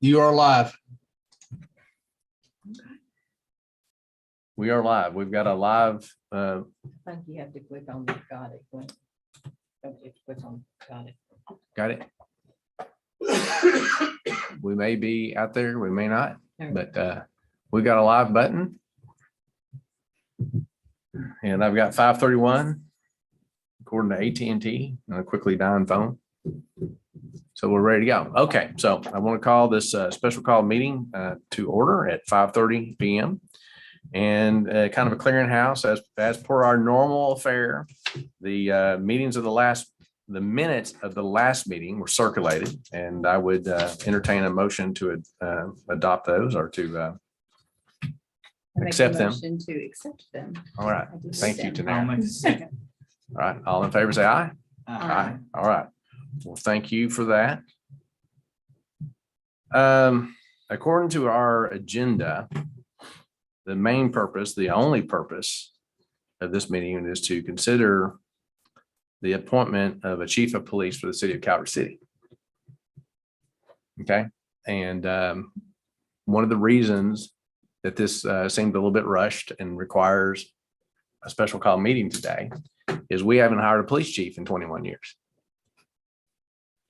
You are live. We are live. We've got a live, I think you have to click on got it. Don't you click on got it. got it. We may be out there, we may not, but we got a live button. And I've got 5:31 according to AT&T on a quickly dying phone. So we're ready to go. Okay, so I want to call this special call meeting to order at 5:30 PM. And kind of a clearinghouse as per our normal affair. The minutes of the last meeting were circulated, and I would entertain a motion to adopt those or to I make a accept them. motion to accept them. All right. I do Thank you, them. Tanara. I'll make a second. All right, all in favor, say aye. Aye. All right. Well, thank you for that. According to our agenda, the main purpose, the only purpose of this meeting is to consider the appointment of a chief of police for the city of Calvert City. Okay, and one of the reasons that this seemed a little bit rushed and requires a special call meeting today is we haven't hired a police chief in 21 years.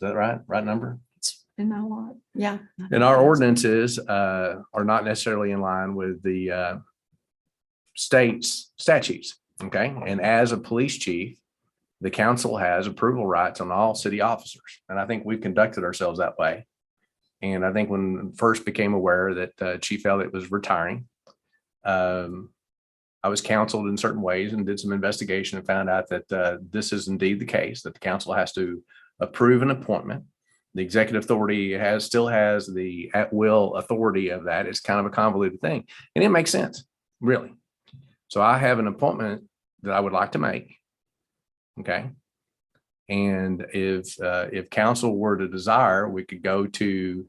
Is that right? Right number? It's been a lot. Yeah. And our ordinances are not necessarily in line with the state's statutes. Okay, and as a police chief, the council has approval rights on all city officers, and I think we've conducted ourselves that way. And I think when I first became aware that Chief Elliott was retiring, I was counseled in certain ways and did some investigation and found out that this is indeed the case, that the council has to approve an appointment. The executive authority still has the at-will authority of that. It's kind of a convoluted thing, and it makes sense, really. So I have an appointment that I would like to make. Okay. And if council were to desire, we could go to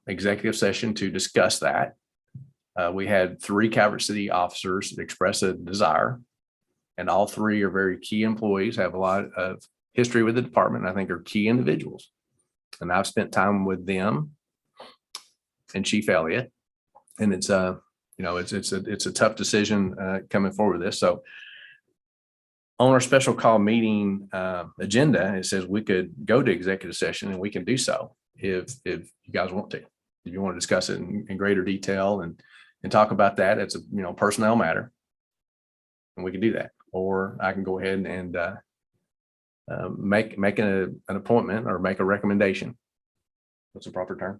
executive session to discuss that. We had 3 Calvert City officers express a desire, and all 3 are very key employees, have a lot of history with the department, and I think are key individuals. And I've spent time with them and Chief Elliott, and it's a tough decision coming forward with this. So on our special call meeting agenda, it says we could go to executive session, and we can do so if you guys want to. If you want to discuss it in greater detail and talk about that, it's a personnel matter, and we can do that. Or I can go ahead and make an appointment or make a recommendation. What's the proper term?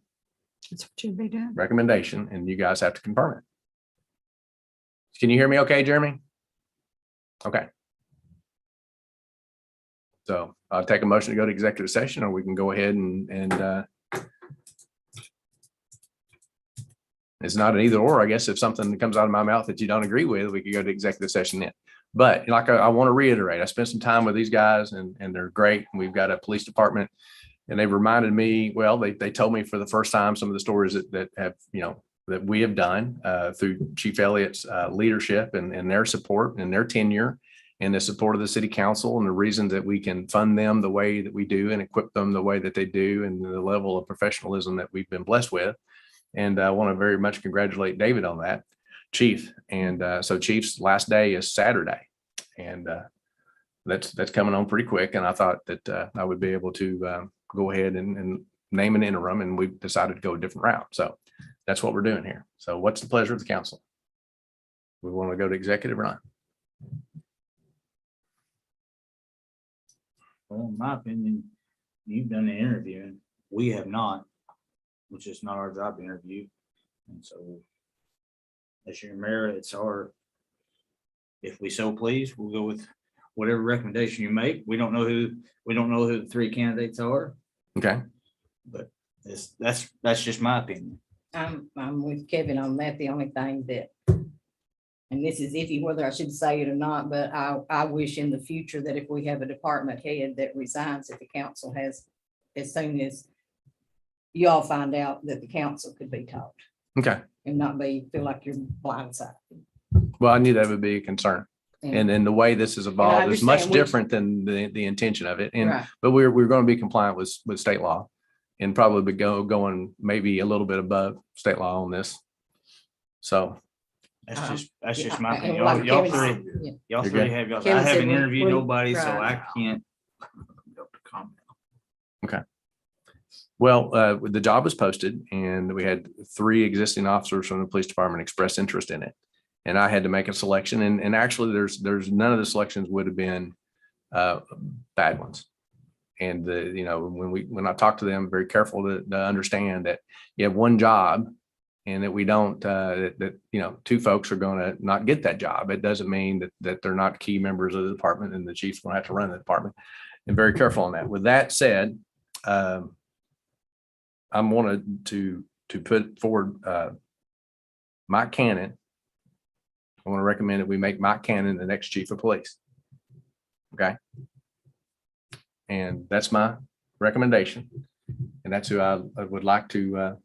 That's what you'd be doing. Recommendation, and you guys have to confirm it. Can you hear me okay, Jeremy? Okay. So I'll take a motion to go to executive session, or we can go ahead and it's not an either or. I guess if something comes out of my mouth that you don't agree with, we could go to executive session then. But like I want to reiterate, I spent some time with these guys, and they're great. We've got a police department, and they've reminded me, well, they told me for the first time some of the stories that have, that we have done through Chief Elliott's leadership and their support and their tenure and the support of the city council, and the reasons that we can fund them the way that we do and equip them the way that they do, and the level of professionalism that we've been blessed with. And I want to very much congratulate David on that, Chief. And so Chief's last day is Saturday, and that's coming on pretty quick. And I thought that I would be able to go ahead and name an interim, and we've decided to go a different route. So that's what we're doing here. So what's the pleasure of the council? We want to go to executive or not? Well, in my opinion, you've done the interviewing. We have not, which is not our job to interview. And so as your mayor, it's our, if we so please, we'll go with whatever recommendation you make. We don't know who the 3 candidates are, Okay. but that's just my opinion. I'm with Kevin on that. The only thing that, and this is iffy whether I should say it or not, but I wish in the future that if we have a department head that resigns, that the council has, as soon as y'all find out, that the council could be taught Okay. and not feel like you're blindsided. Well, I knew that would be a concern. And the way this has evolved is much understand we- different than the intention of it. And Right. but we're going to be compliant with state law. and probably going maybe a little bit above state law on this. So, That's just Yeah, my and opinion. like Y'all Kevin three, said, yeah. y'all You're three good. have y'all. I Kevin said haven't we- interviewed nobody, so right. I can't. comment. well, the job was posted and we had 3 existing officers from the police department express interest in it. And I had to make a selection, and actually there's none of the selections would have been bad ones. And when I talk to them, very careful to understand that you have one job and that we don't, that 2 folks are going to not get that job. It doesn't mean that they're not key members of the department and the chief's going to have to run the department. And very careful on that. With that said, I'm wanted to put forward Mike Cannon. I want to recommend that we make Mike Cannon the next chief of police. Okay. And that's my recommendation. And that's who I would like to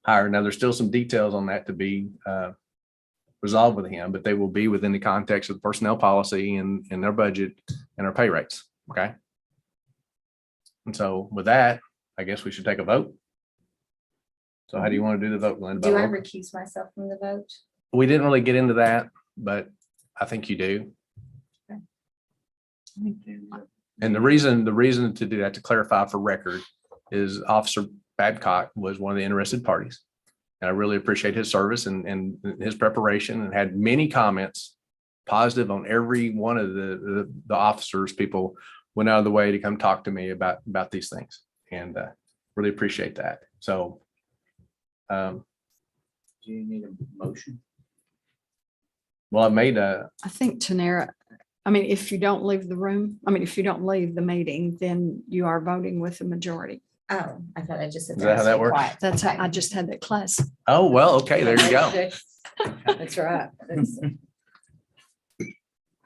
hire. Now, there's still some details on that to be resolved with him, but they will be within the context of the personnel policy and their budget and our pay rates. Okay. And so with that, I guess we should take a vote. So how do you want to do the vote, Glenda? Do I recuse myself from the vote? We didn't really get into that, but I think you do. And the reason to do that, to clarify for record, is Officer Babcock was one of the interested parties. And I really appreciate his service and his preparation, and had many comments, positive on every one of the officers. People went out of the way to come talk to me about these things, and really appreciate that. So Do you need a motion? well, I've made a, I think Tanera, I mean, if you don't leave the room, if you don't leave the meeting, then you are voting with the majority. Oh, I thought I just said. Is that how that Stay works? quiet. That's how Okay. I just had that class. oh, well, okay, there you go. That's right. That's-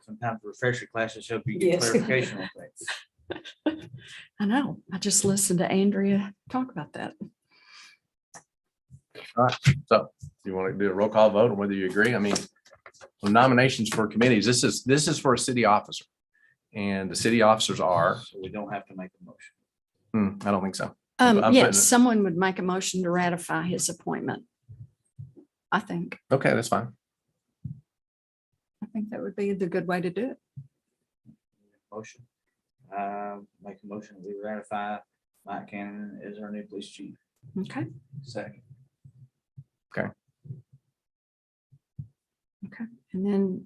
Sometimes refresher classes help you get Yes. clarification on things. I know. I just listened to Andrea talk about that. So you want to do a roll call vote on whether you agree? Well, nominations for committees, this is for a city officer. And the city officers are, So we don't have to make a motion. I don't think so. I'm putting Yes, it- someone would make a motion to ratify his appointment. I think Okay, that's fine. that would be the good way to do it. Motion. Make a motion, we ratify Mike Cannon as our new police chief. Okay, Second. and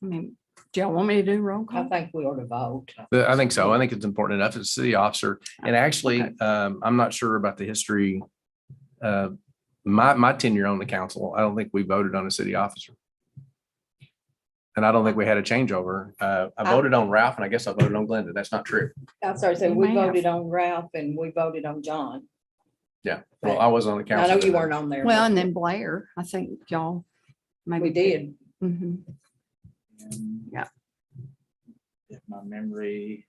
then, do y'all want me to do roll I call? think we ought to vote. I think so. I think it's important enough as a city officer. And actually, Okay. I'm not sure about the history. My tenure on the council, I don't think we voted on a city officer. And I don't think we had a changeover. I voted on Ralph, and I guess I voted on Glenda. That's not true. I'm sorry, so You we may have. voted on Ralph and we voted on John. Yeah, well, I was on the I council. know you weren't on there. Well, but and then Blair, I think y'all maybe. We did. Mhm. Yeah. If my memory.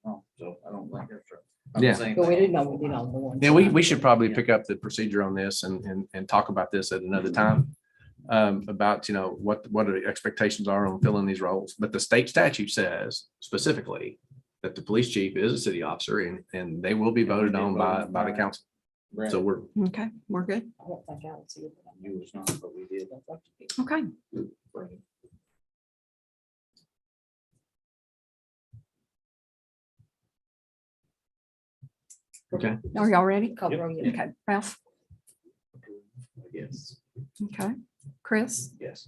Oh, so I don't think that's right. I'm Yeah. saying But we that. didn't know we did on the one. Yeah, we should probably pick up the procedure on this and talk about this at another time. About, what the expectations are on filling these roles. But the state statute says specifically that the police chief is a city officer, and they will be voted on by the council. Brad, So we're, Okay, we're good. I don't think I was here. but I You was not, but we did. don't think you did. Okay. okay. Are y'all ready? Call roll, yeah. Okay, Ralph. Yes. Okay, Chris, Yes.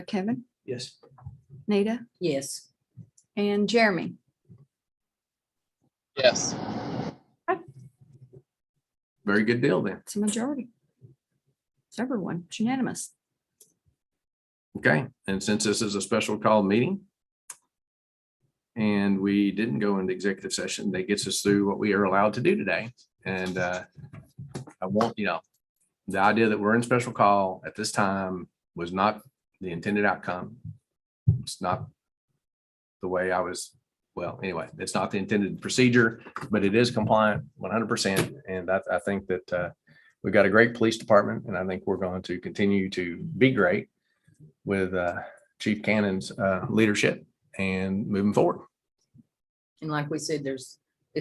Kevin, Yes. Nita, Yes. and Jeremy. Yes. Very good deal then. It's a majority. It's everyone. It's unanimous. Okay, and since this is a special call meeting and we didn't go into executive session, that gets us through what we are allowed to do today. And I want, the idea that we're in special call at this time was not the intended outcome. It's not the way anyway, it's not the intended procedure, but it is compliant 100%. And I think that we've got a great police department, and I think we're going to continue to be great. with Chief Cannon's leadership and moving forward. And like we said, this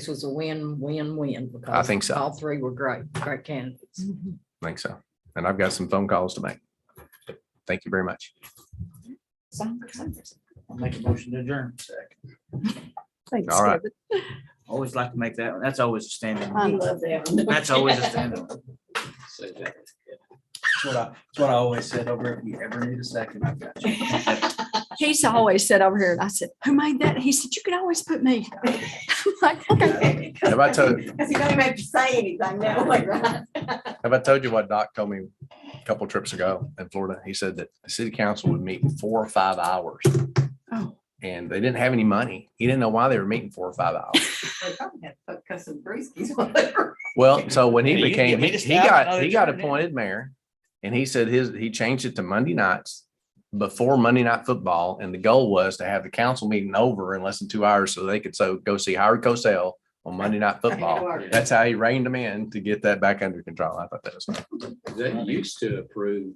was a win-win-win because think so. all three were great candidates. I think so. And I've got some phone calls to make. Thank you very much. I'll make a motion to adjourn. Thanks, All right. Kevin. Always like to make that, one. That's always a standing. I one. love that. That's always a standing. one. That's what I always said over, if you ever need a second, I've got you. He's always said over here, and I said, who made that? He said, you could always put me. I'm like, okay. Have I told, Because you don't even have to say anything now, like, right? have I told you what Doc told me a couple trips ago in Florida? He said that the city council would meet 4 or 5 hours Oh, and they didn't have any money. He didn't know why they were meeting 4 or 5 hours. They probably had to cut some brewskis, whatever. Well, so when he Yeah, you became, get me he to stop another he got turn, yeah. appointed mayor. And he said he changed it to Monday nights before Monday Night Football. And the goal was to have the council meeting over in less than 2 hours so they could go see Howard Cosell on Monday Night Football. That's how he reined them in to get that back under control. I thought that was. That used to approve